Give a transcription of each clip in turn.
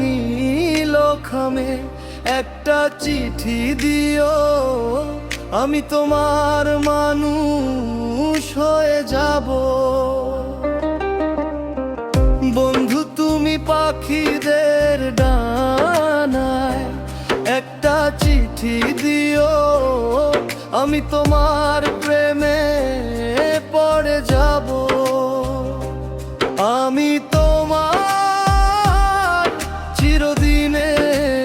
নীলখামে একটা চিঠি দিও, আমি তোমার মানুষ হয়ে যাব। বন্ধু তুমি পাখিদের ডানায় একটা চিঠি দিও, আমি তোমার প্রেমে পড়ে যাব। আমি তোমার চিরদিনের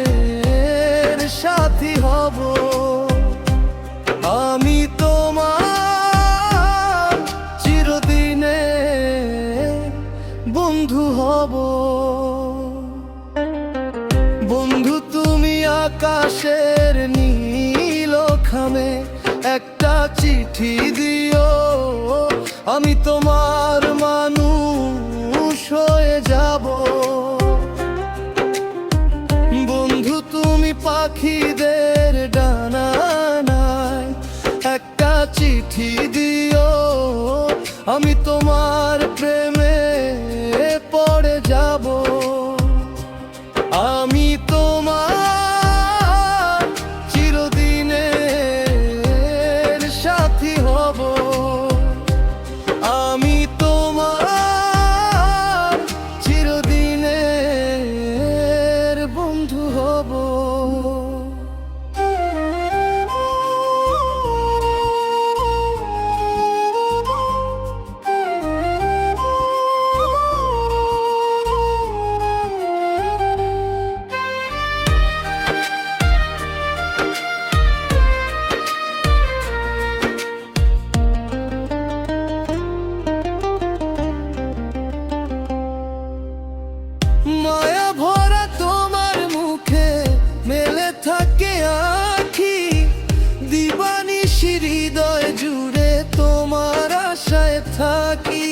সাথী হব, আমি তোমার চিরদিনের বন্ধু হব। বন্ধু তুমি আকাশের নীলখামে একটা চিঠি দিও, আমি তোমার মানুষ হয়ে যাব। বন্ধু তুমি পাখিদের ডানায় একটা চিঠি দিও, আমি তোমার প্রেমে পড়ে যাব। আমি তোমার চিরদিনের সাথী হব, আমি তোমার চিরদিনের বন্ধু হব। মায়া ভরা তোমার মুখে মেলে থাকে আঁখি, দিবানিশি হৃদয় জুড়ে তোমার আশায় থাকি।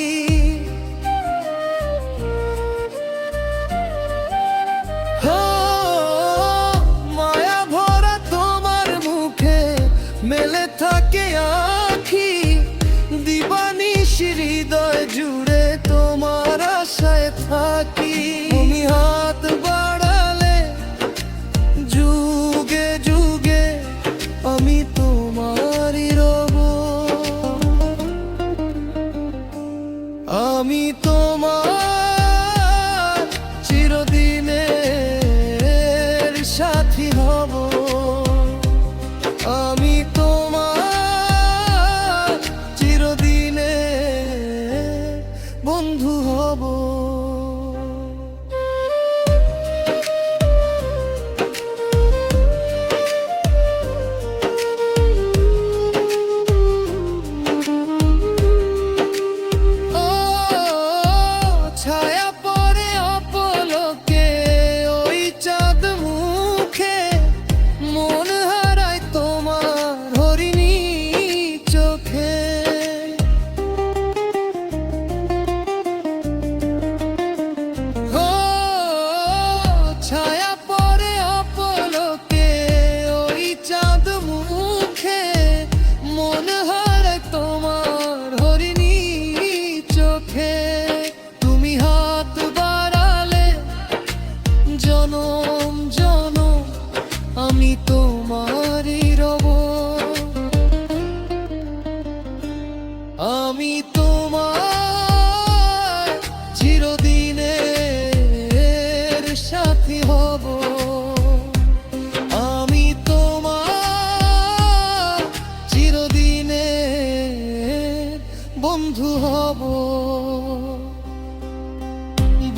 মায়া ভরা তোমার মুখে মেলে থাকে আঁখি, দিবানিশি হৃদয় জুড়ে তোমার আশায় থাকি। তুমি হাত বাড়ালে যুগে যুগে আমি তোমারই রব, আমি তোমার চিরদিনের সাথী হব, আমি তোমার চিরদিনের বন্ধু হব। ছায়া পড়ে অপলকে ওই চাঁদ মুখে, মন হারায় তোমার হরিণী চোখে। ছায়া পড়ে অপলকে ওই চাঁদ মুখে, মন হারায় তোমার হরিণী চোখে। তুমি হাত বাড়ালে জনম জনম আমি তোমারই রব, আমি তোমার চিরদিনের সাথী হব, আমি তোমার চিরদিনের বন্ধু হব।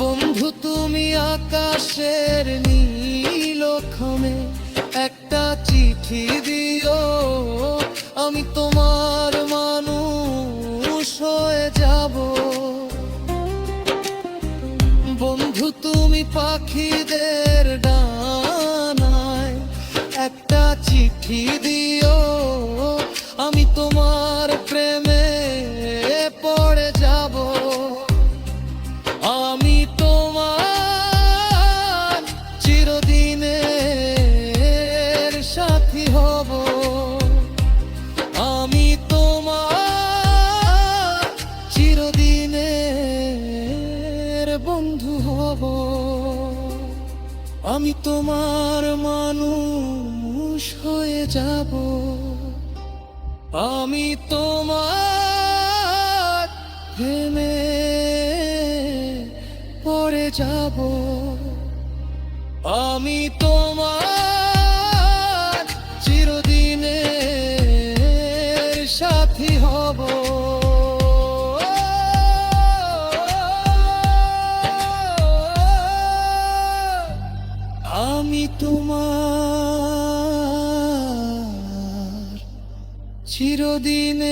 বন্ধু তুমি আকাশের নীলখামে একটা চিঠি দিও, আমি তোমার মানুষ হয়ে যাব। বন্ধু তুমি পাখিদের ডানায় একটা চিঠি দিও, আমি তোমার প্রেমে পড়ে যাব। আমি তোমার চিরদিনের সাথী হব, আমি তোমার চিরদিনের বন্ধু হব। আমি তোমার মানুষ হয়ে যাব, আমি তোমার প্রেমে পড়ে যাব, আমি তোমার চিরদিনের সাথী হব। আমি তোমার চিরদিনের